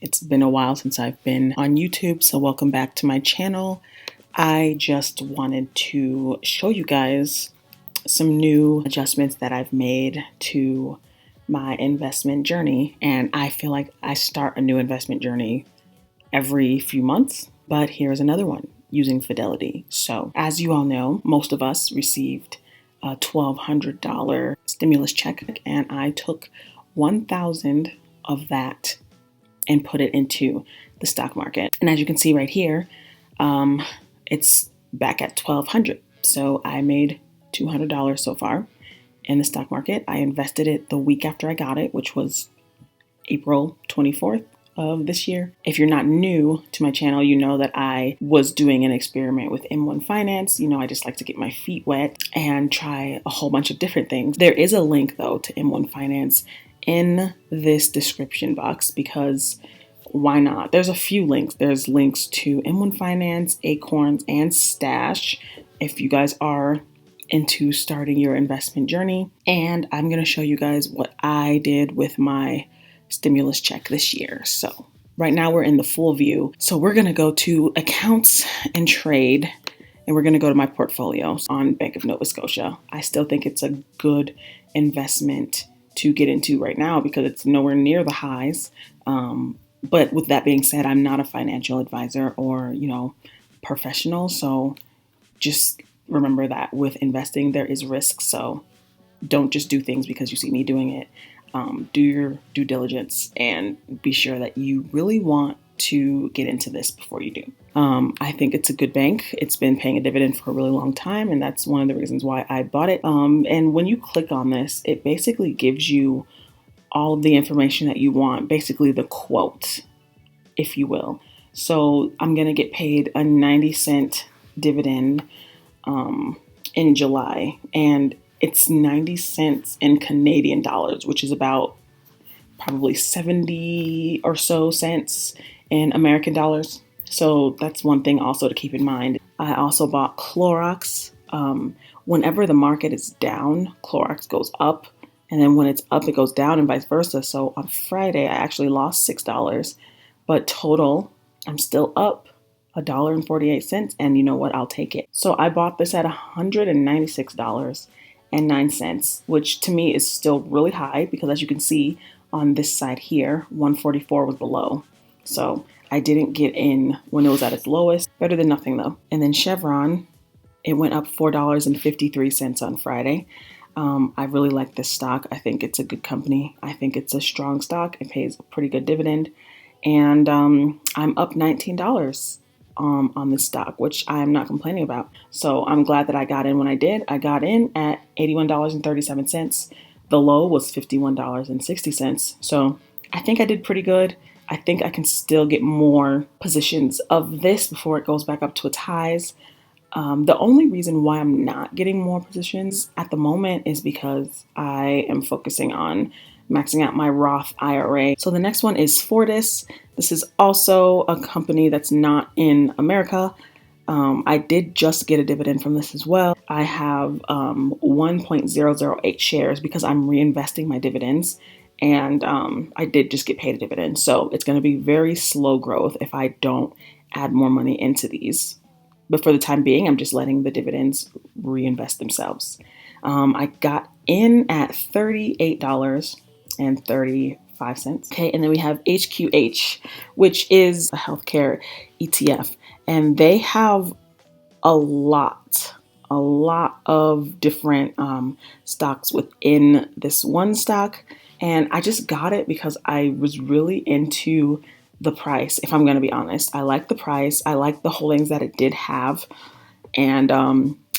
It's been a while since I've been on YouTube, so welcome back to my channel. I just wanted to show you guys some new adjustments that I've made to my investment journey, and I feel like I start a new investment journey every few months, but here's another one using Fidelity. So as you all know, most of us received a $1,200 stimulus check, and I took $1,000 of that and put it into the stock market. And as you can see right here, it's back at $1,200. So I made $200 so far in the stock market. I invested it the week after I got it, which was April 24th of this year. If you're not new to my channel, you know that I was doing an experiment with M1 Finance. I just like to get my feet wet and try a whole bunch of different things. There is a link though to M1 Finance in this description box because why not? There's a few links. There's links to M1 Finance, Acorns, and Stash if you guys are into starting your investment journey. And I'm going to show you guys what I did with my stimulus check this year. So right now we're in the full view. So we're going to go to accounts and trade, and we're going to go to my portfolio on Bank of Nova Scotia. I still think it's a good investment to get into right now because it's nowhere near the highs. But with that being said, I'm not a financial advisor or, professional. So just remember that with investing, there is risk. So don't just do things because you see me doing it. Do your due diligence and be sure that you really want to get into this before you do. I think it's a good bank. It's been paying a dividend for a really long time, and that's one of the reasons why I bought it. And when you click on this, it basically gives you all of the information that you want, basically the quote, if you will. So I'm going to get paid a 90-cent dividend in July, and it's 90 cents in Canadian dollars, which is about probably 70 or so cents in American dollars. So that's one thing also to keep in mind. I also bought Clorox. Whenever the market is down, Clorox goes up. And then when it's up, it goes down and vice versa. So on Friday, I actually lost $6. But total, I'm still up $1.48. And you know what? I'll take it. So I bought this at $196.09, which to me is still really high because as you can see on this side here, 144 was below. So I didn't get in when it was at its lowest. Better than nothing though. And then Chevron, it went up $4.53 on Friday. I really like this stock. I think it's a good company. I think it's a strong stock. It pays a pretty good dividend. And I'm up $19 on this stock, which I am not complaining about. So I'm glad that I got in when I did. I got in at $81.37. The low was $51.60. So I think I did pretty good. I think I can still get more positions of this before it goes back up to its highs. The only reason why I'm not getting more positions at the moment is because I am focusing on maxing out my Roth IRA. So the next one is Fortis. This is also a company that's not in America. I did just get a dividend from this as well. I have 1.008 shares because I'm reinvesting my dividends. And I did just get paid a dividend. So it's going to be very slow growth if I don't add more money into these. But for the time being, I'm just letting the dividends reinvest themselves. I got in at $38.35. Okay, and then we have HQH, which is a healthcare ETF. And they have a lot of different stocks within this one stock. And I just got it because I was really into the price, if I'm going to be honest. I like the price. I like the holdings that it did have. And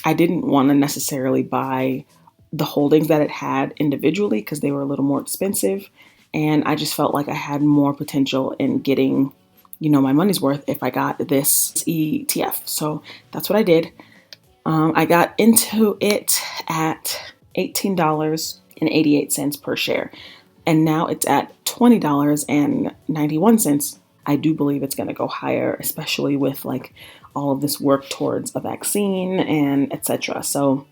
I didn't want to necessarily buy the holdings that it had individually because they were a little more expensive. And I just felt like I had more potential in getting, my money's worth if I got this ETF. So that's what I did. I got into it at $18.88 per share. And now it's at $20.91. I do believe it's going to go higher, especially with all of this work towards a vaccine and etc. So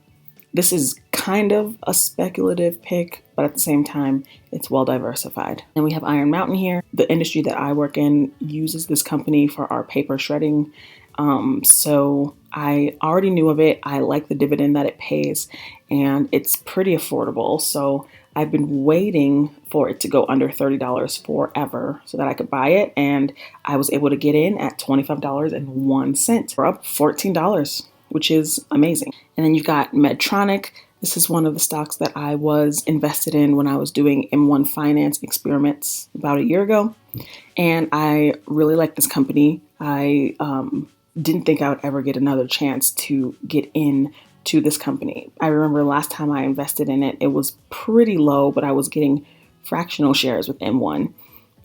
this is kind of a speculative pick, but at the same time, it's well diversified. And we have Iron Mountain here. The industry that I work in uses this company for our paper shredding. So I already knew of it. I like the dividend that it pays, and it's pretty affordable. So I've been waiting for it to go under $30 forever so that I could buy it. And I was able to get in at $25.01. We're up $14, which is amazing. And then you've got Medtronic. This is one of the stocks that I was invested in when I was doing M1 finance experiments about a year ago. And I really like this company. I didn't think I would ever get another chance to get in to this company. I remember last time I invested in it, it was pretty low, but I was getting fractional shares with M1.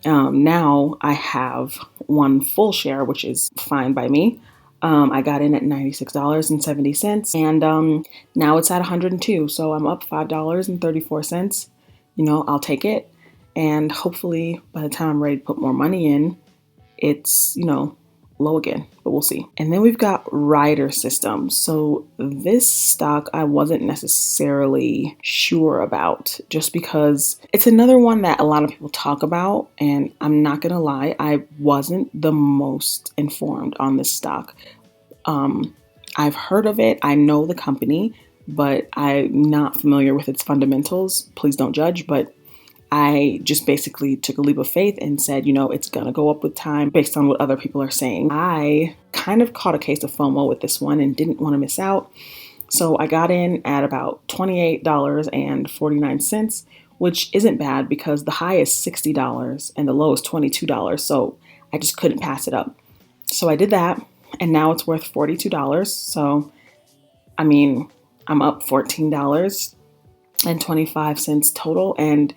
Now I have one full share, which is fine by me. I got in at $96.70, and now it's at 102. So I'm up $5.34. I'll take it. And hopefully by the time I'm ready to put more money in, it's, low again, but we'll see. And then we've got Rider Systems. So this stock I wasn't necessarily sure about, just because it's another one that a lot of people talk about, and I'm not gonna lie, I wasn't the most informed on this stock. I've heard of it, I know the company, but I'm not familiar with its fundamentals. Please don't judge, but I just basically took a leap of faith and said, it's going to go up with time based on what other people are saying. I kind of caught a case of FOMO with this one and didn't want to miss out. So I got in at about $28.49, which isn't bad because the high is $60 and the low is $22. So I just couldn't pass it up. So I did that, and now it's worth $42. So, I'm up $14.25 total, and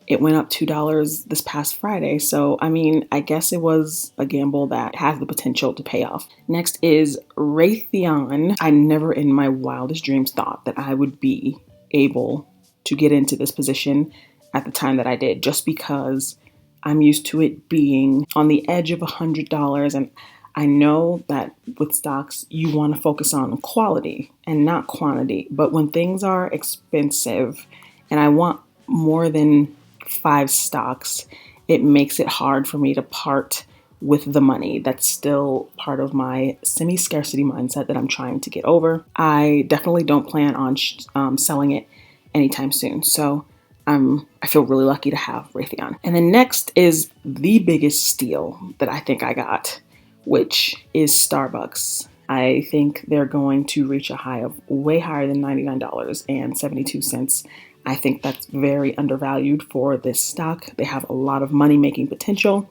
it went up $2 this past Friday. So, I guess it was a gamble that has the potential to pay off. Next is Raytheon. I never in my wildest dreams thought that I would be able to get into this position at the time that I did, just because I'm used to it being on the edge of $100. And I know that with stocks, you want to focus on quality and not quantity. But when things are expensive and I want more than 5 stocks, it makes it hard for me to part with the money. That's still part of my semi-scarcity mindset that I'm trying to get over. I definitely don't plan on selling it anytime soon. So I feel really lucky to have Raytheon. And then next is the biggest steal that I think I got, which is Starbucks. I think they're going to reach a high of way higher than $99.72. I think that's very undervalued for this stock. They have a lot of money-making potential,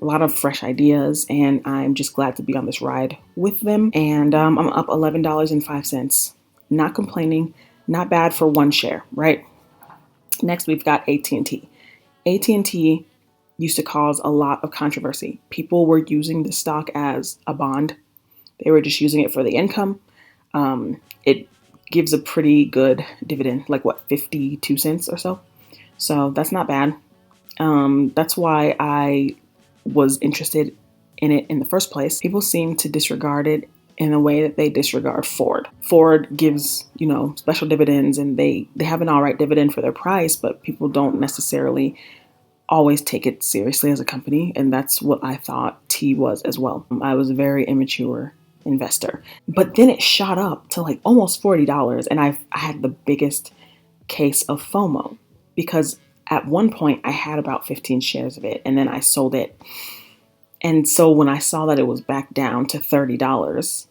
a lot of fresh ideas, and I'm just glad to be on this ride with them. And I'm up $11.05. Not complaining, not bad for one share, right? Next, we've got AT&T. AT&T used to cause a lot of controversy. People were using the stock as a bond. They were just using it for the income. It gives a pretty good dividend, like 52 cents or so. So that's not bad. That's why I was interested in it in the first place. People seem to disregard it in a way that they disregard Ford. Ford gives, special dividends, and they have an all right dividend for their price, but people don't necessarily always take it seriously as a company. And that's what I thought T was as well. I was a very immature investor, but then it shot up to like almost $40, and I had the biggest case of FOMO because at one point I had about 15 shares of it, and then I sold it. And so when I saw that it was back down to $30,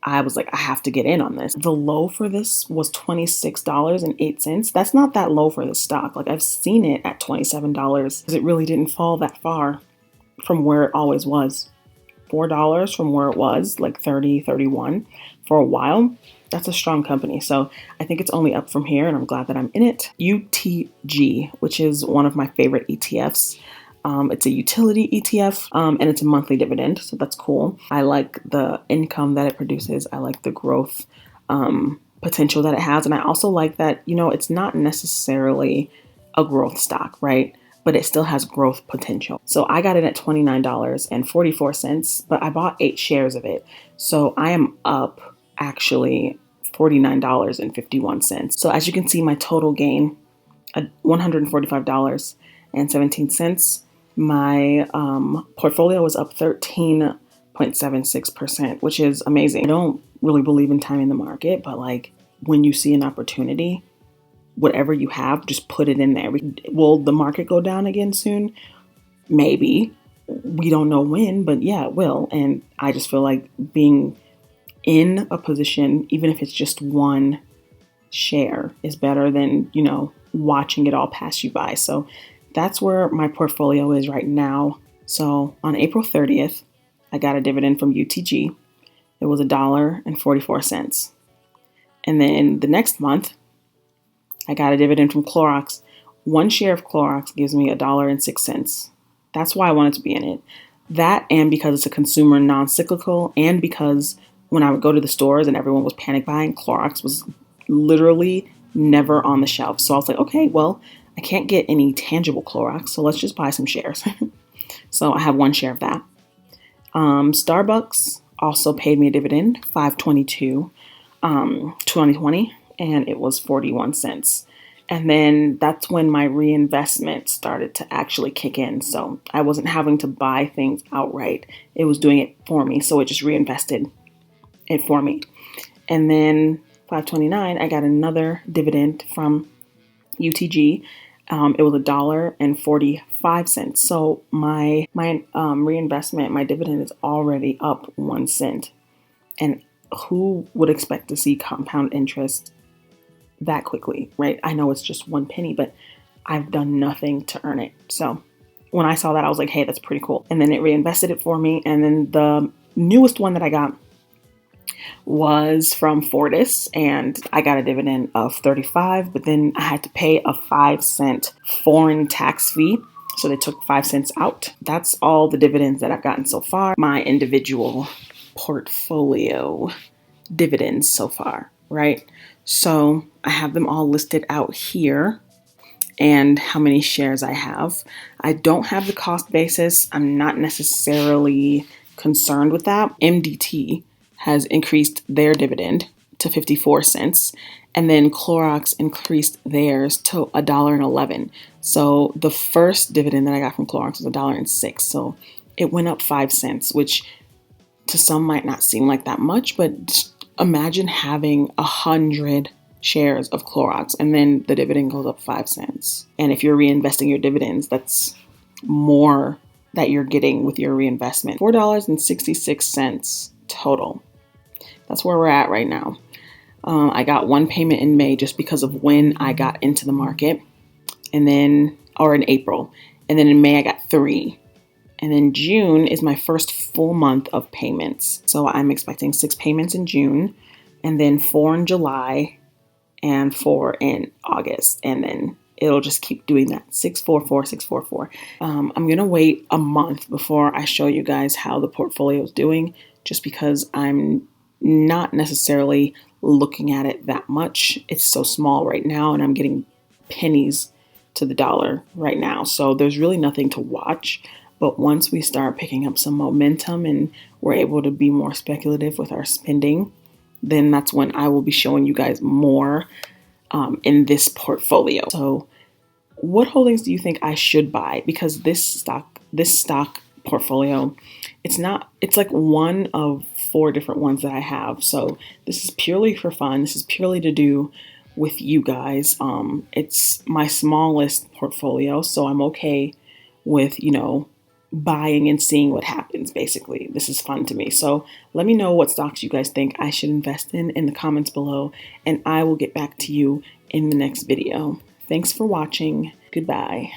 I was like, I have to get in on this. The low for this was $26.08. That's not that low for the stock. Like, I've seen it at $27 because it really didn't fall that far from where it always was. $4 from where it was, like 30, 31 for a while. That's a strong company. So I think it's only up from here, and I'm glad that I'm in it. UTG, which is one of my favorite ETFs. It's a utility ETF, and it's a monthly dividend, so that's cool. I like the income that it produces. I like the growth potential that it has, and I also like that, it's not necessarily a growth stock, right? But it still has growth potential. So I got it at $29.44, but I bought 8 shares of it. So I am up actually $49.51. So as you can see, my total gain, $145.17. My portfolio was up 13.76%, which is amazing. I don't really believe in timing the market, but like when you see an opportunity, whatever you have, just put it in there. Will the market go down again soon? Maybe. We don't know when, but yeah, it will. And I just feel like being in a position, even if it's just one share, is better than, you know, watching it all pass you by. So that's where my portfolio is right now. So on April 30th, I got a dividend from UTG. It was $1.44. And then the next month, I got a dividend from Clorox. One share of Clorox gives me $1.06. That's why I wanted to be in it. That, and because it's a consumer non-cyclical, and because when I would go to the stores and everyone was panic buying, Clorox was literally never on the shelf. So I was like, okay, well, I can't get any tangible Clorox, so let's just buy some shares. So I have one share of that. Starbucks also paid me a dividend, $5.22, 2020, and it was 41 cents. And then that's when my reinvestment started to actually kick in. So I wasn't having to buy things outright. It was doing it for me. So it just reinvested it for me. And then $5.29, I got another dividend from UTG. It was $1.45. So my reinvestment, my dividend is already up 1 cent. And who would expect to see compound interest that quickly, right? I know it's just 1 penny, but I've done nothing to earn it. So when I saw that, I was like, hey, that's pretty cool. And then it reinvested it for me. And then the newest one that I got was from Fortis, and I got a dividend of 35, but then I had to pay a 5-cent foreign tax fee. So they took 5 cents out. That's all the dividends that I've gotten so far. My individual portfolio dividends so far, right? So I have them all listed out here and how many shares I have. I don't have the cost basis. I'm not necessarily concerned with that. MDT has increased their dividend to 54 cents. And then Clorox increased theirs to $1.11. So the first dividend that I got from Clorox was $1.06. So it went up 5 cents, which to some might not seem like that much, but imagine having 100 shares of Clorox and then the dividend goes up 5 cents. And if you're reinvesting your dividends, that's more that you're getting with your reinvestment. $4.66 total. That's where we're at right now. I got one payment in May just because of when I got into the market, and then, or in April. And then in May, I got 3. And then June is my first full month of payments. So I'm expecting 6 payments in June, and then 4 in July, and 4 in August. And then it'll just keep doing that. 644, 644. I'm going to wait a month before I show you guys how the portfolio is doing, just because I'm not necessarily looking at it that much. It's so small right now, and I'm getting pennies to the dollar right now. So there's really nothing to watch. But once we start picking up some momentum and we're able to be more speculative with our spending, then that's when I will be showing you guys more in this portfolio. So what holdings do you think I should buy? Because this stock portfolio, it's like one of 4 different ones that I have. So this is purely for fun. This is purely to do with you guys. It's my smallest portfolio, so I'm okay with, buying and seeing what happens. Basically, this is fun to me. So let me know what stocks you guys think I should invest in the comments below, and I will get back to you in the next video. Thanks for watching. Goodbye.